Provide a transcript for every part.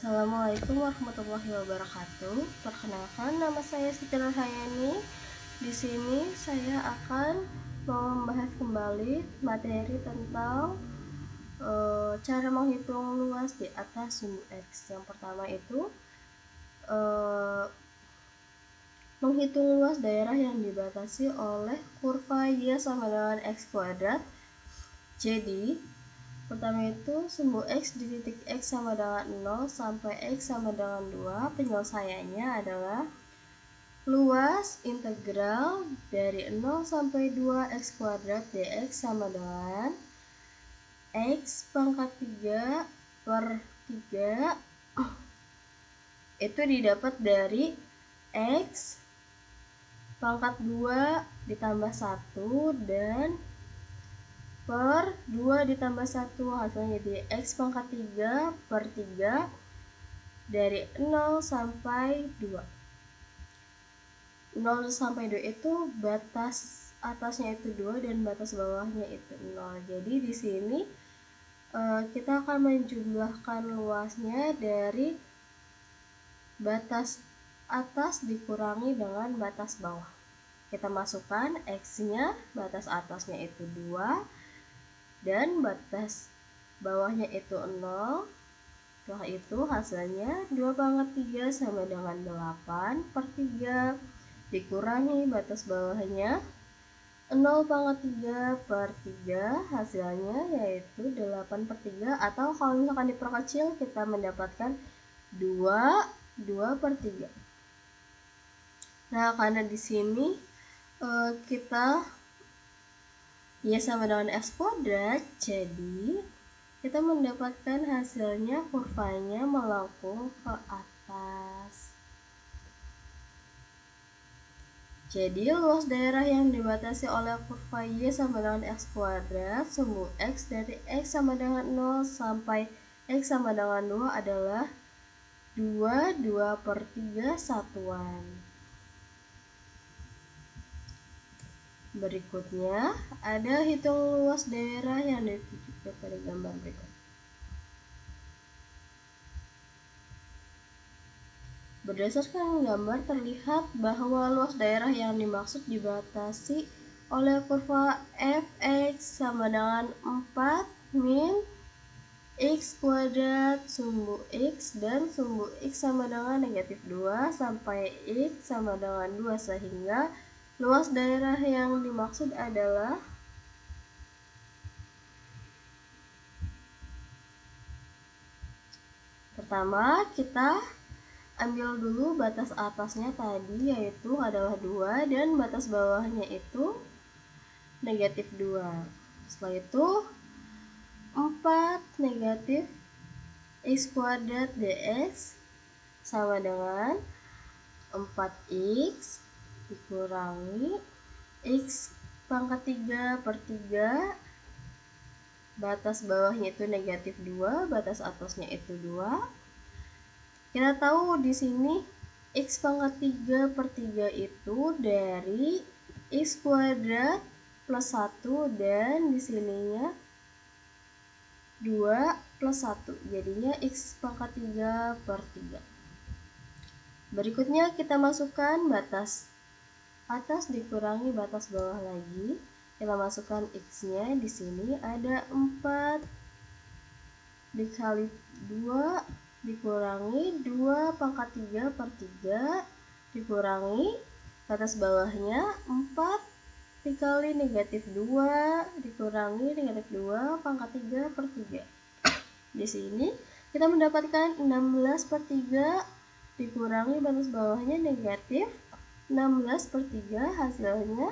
Assalamualaikum warahmatullahi wabarakatuh. Perkenalkan, nama saya Siti Nurhayani. Di sini saya akan membahas kembali materi tentang cara menghitung luas di atas sumbu X. Yang pertama itu menghitung luas daerah yang dibatasi oleh kurva Y sama dengan X kuadrat. Jadi pertama itu sumbu X di titik X sama dengan 0 sampai X sama dengan 2. Penyelesaiannya adalah luas integral dari 0 sampai 2 X kuadrat dx sama dengan X pangkat 3 per 3 itu didapat dari X pangkat 2 ditambah 1 dan per 2 ditambah 1 hasilnya jadi X pangkat 3 per 3 dari 0 sampai 2. 0 sampai 2 itu batas atasnya itu 2 dan batas bawahnya itu 0. Jadi di sini kita akan menjumlahkan luasnya dari batas atas dikurangi dengan batas bawah. Kita masukkan X-nya, batas atasnya itu 2 dan batas bawahnya itu 0. Setelah itu hasilnya 2 pangkat 3 sama dengan 8 per 3 dikurangi batas bawahnya 0 pangkat 3 per 3 hasilnya yaitu 8 per 3 atau kalau misalkan diperkecil kita mendapatkan 2 per 3. Nah, karena di sini kita Y sama dengan X kuadrat, jadi kita mendapatkan hasilnya kurvanya melengkung ke atas. Jadi luas daerah yang dibatasi oleh kurva Y sama dengan X kuadrat, sumbu X dari X sama dengan 0 sampai X sama dengan 2 adalah 2 per 3 satuan. Berikutnya ada hitung luas daerah yang ditunjukkan pada gambar berikut. Berdasarkan gambar terlihat bahwa luas daerah yang dimaksud dibatasi oleh kurva fx sama dengan 4 min x kuadrat sumbu x dan sumbu x sama dengan negatif 2 sampai x sama dengan 2 sehingga luas daerah yang dimaksud adalah pertama kita ambil dulu batas atasnya tadi yaitu adalah 2 dan batas bawahnya itu negatif 2. Setelah itu 4 negatif x kuadrat dx sama dengan 4x dikurangi x pangkat 3 per 3 batas bawahnya itu negatif 2, batas atasnya itu 2. Kita tahu di sini x pangkat 3 per 3 itu dari x kuadrat plus 1 dan di sininya 2 plus 1 jadinya x pangkat 3 per 3. Berikutnya kita masukkan batas atas dikurangi batas bawah lagi. Kita masukkan x-nya di sini ada 4 dikali 2 dikurangi 2 pangkat 3 per 3 dikurangi batas bawahnya 4 dikali negatif 2 dikurangi negatif 2 pangkat 3 per 3. Di sini kita mendapatkan 16 per 3 dikurangi batas bawahnya negatif 16 per 3 hasilnya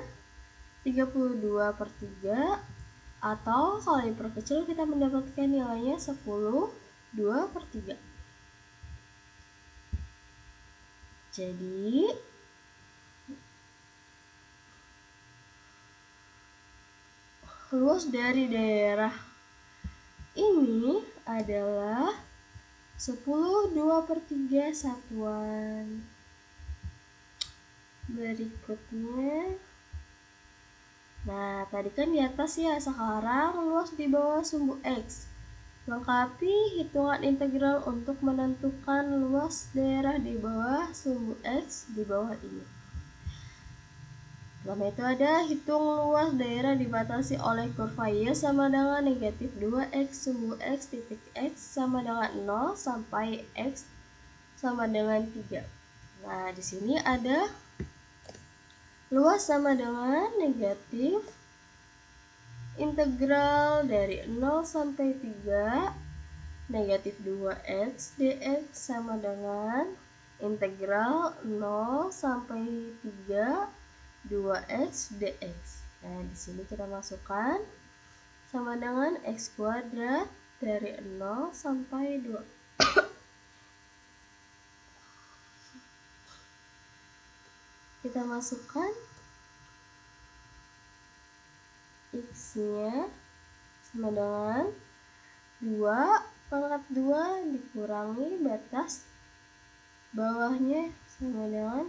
32 per 3 atau kalau diperkecil kita mendapatkan nilainya 10 2 per 3. Jadi luas dari daerah ini adalah 10 2 per 3 satuan. Berikutnya, nah tadi kan di atas ya, sekarang luas di bawah sumbu X. Lengkapi hitungan integral untuk menentukan luas daerah di bawah sumbu X di bawah ini. Pertama itu ada hitung luas daerah dibatasi oleh kurva Y sama dengan negatif 2X sumbu X titik X sama dengan 0 sampai X sama dengan 3. Nah, di sini ada luas sama dengan negatif integral dari 0 sampai 3 negatif 2x dx sama dengan integral 0 sampai 3 2x dx. Nah, di sini kita masukkan sama dengan x kuadrat dari 0 sampai 2. Kita masukkan x-nya sama dengan 2 pangkat 2 dikurangi batas bawahnya sama dengan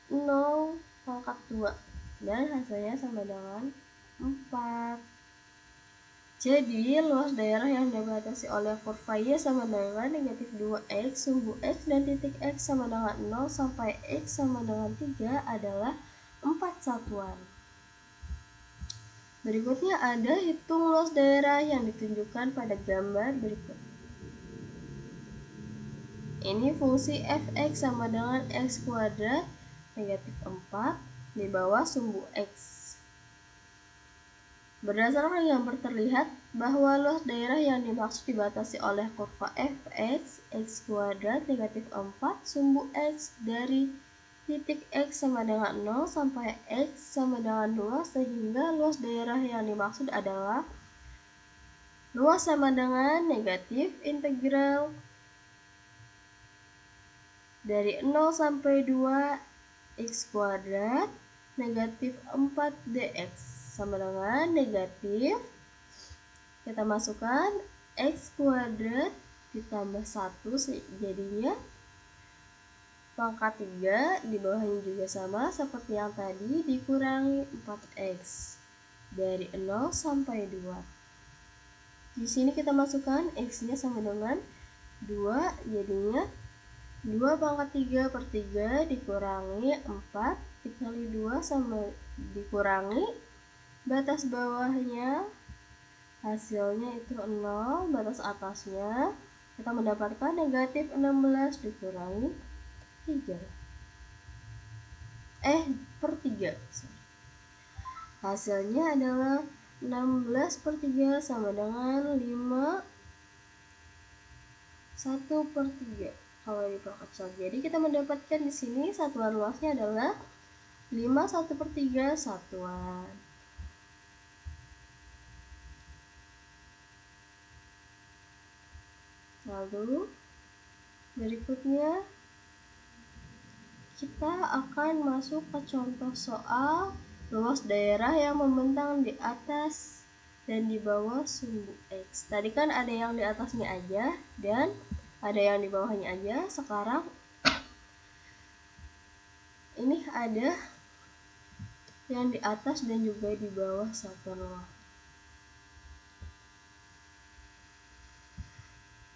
0 pangkat 2 dan hasilnya sama dengan 4. Jadi luas daerah yang dibatasi oleh kurva Y sama dengan negatif 2x sumbu X dan titik X sama dengan 0 sampai X sama dengan 3 adalah 4 satuan. Berikutnya ada hitung luas daerah yang ditunjukkan pada gambar berikut. Ini fungsi fx sama dengan x kuadrat negatif 4 di bawah sumbu x. Berdasarkan gambar terlihat bahwa luas daerah yang dimaksud dibatasi oleh kurva fx x kuadrat negatif 4 sumbu x dari titik x sama dengan 0 sampai x sama dengan 2, sehingga luas daerah yang dimaksud adalah luas sama dengan negatif integral dari 0 sampai 2 x kuadrat negatif 4 dx sama dengan negatif, kita masukkan x kuadrat ditambah 1 jadinya pangkat 3, di bawahnya juga sama seperti yang tadi, dikurangi 4x dari 0 sampai 2. Di sini kita masukkan x-nya sama dengan 2, jadinya 2 pangkat 3 per 3 dikurangi 4 dikali 2 sama dikurangi batas bawahnya, hasilnya itu 0, batas atasnya kita mendapatkan negatif 16 dikurangi 3 per 3. Hasilnya adalah 16 per 3 sama dengan 1 per 3 kalau diperkecil. Jadi kita mendapatkan di sini satuan luasnya adalah 1 per 3 satuan. Lalu berikutnya kita akan masuk ke contoh soal luas daerah yang membentang di atas dan di bawah sumbu X. Tadi kan ada yang di atasnya aja dan ada yang di bawahnya aja. Sekarang ini ada yang di atas dan juga di bawah satuan luas.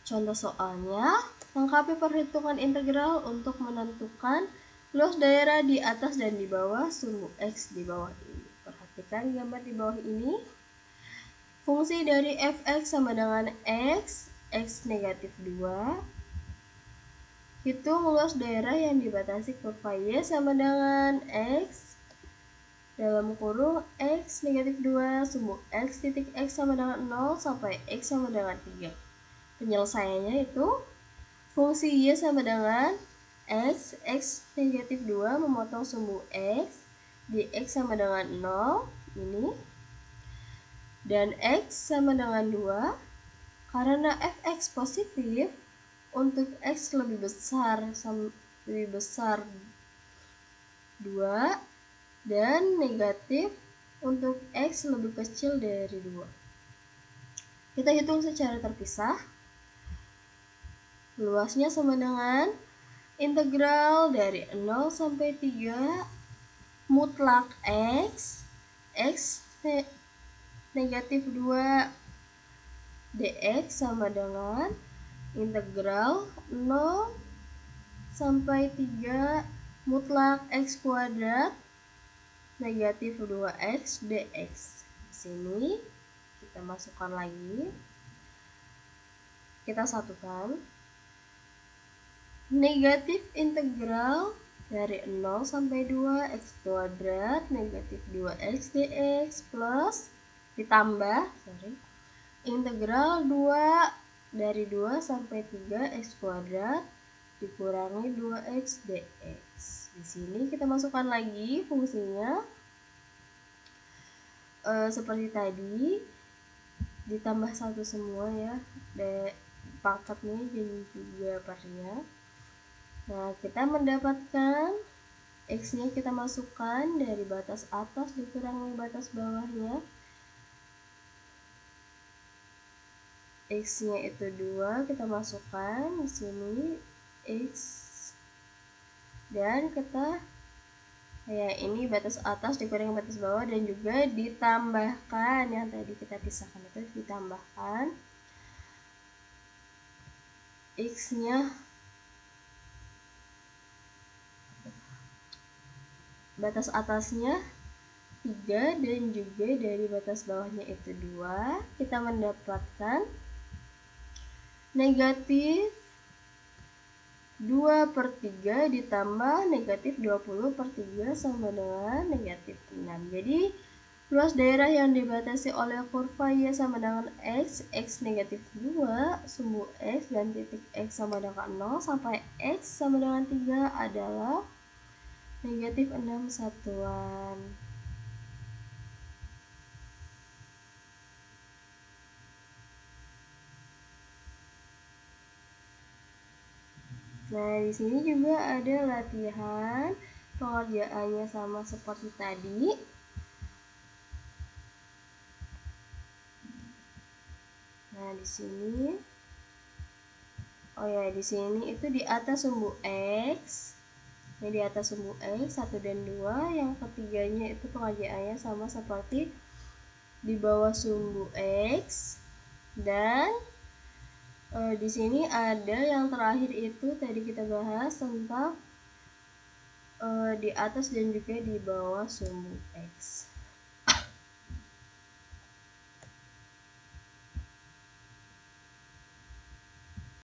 Contoh soalnya, lengkapi perhitungan integral untuk menentukan luas daerah di atas dan di bawah sumbu X di bawah ini. Perhatikan gambar di bawah ini. Fungsi dari fx sama dengan x negatif 2. Hitung luas daerah yang dibatasi kurva Y sama dengan x dalam kurung x negatif 2 sumbu x titik x sama dengan 0 sampai x sama dengan 3. Penyelesaiannya itu fungsi Y sama dengan x negatif 2 memotong sumbu x di x sama dengan 0 ini, dan x sama dengan 2 karena fx positif untuk x lebih besar 2 dan negatif untuk x lebih kecil dari 2. Kita hitung secara terpisah. Luasnya sama dengan integral dari 0 sampai 3 mutlak x negatif 2 dx sama dengan integral 0 sampai 3 mutlak x kuadrat negatif 2x dx. Di sini kita masukkan lagi, kita satukan. Negatif integral dari 0 sampai 2 x kuadrat negatif 2x dx plus ditambah integral 2 dari 2 sampai 3 x kuadrat dikurangi 2x dx. Di sini kita masukkan lagi fungsinya seperti tadi, ditambah satu semua ya, pangkatnya dan juga parnya. Nah, kita mendapatkan x-nya kita masukkan dari batas atas dikurangi batas bawahnya. X-nya itu 2, kita masukkan di sini x, dan kita ya ini batas atas dikurangi batas bawah dan juga ditambahkan yang tadi kita pisahkan itu, ditambahkan x-nya batas atasnya 3 dan juga dari batas bawahnya itu 2, kita mendapatkan negatif 2/3 ditambah negatif 20/3 sama dengan negatif 6. Jadi luas daerah yang dibatasi oleh kurva Y sama dengan x negatif 2, sumbu x dan titik x sama dengan 0 sampai x sama dengan 3 adalah negatif 6 satuan. Nah, di sini juga ada latihan pengerjaannya sama seperti tadi. Nah, di sini di sini itu di atas sumbu x. Ini di atas sumbu x 1 dan 2, yang ketiganya itu pengerjaannya sama seperti di bawah sumbu x, dan di sini ada yang terakhir itu tadi kita bahas tentang di atas dan juga di bawah sumbu x.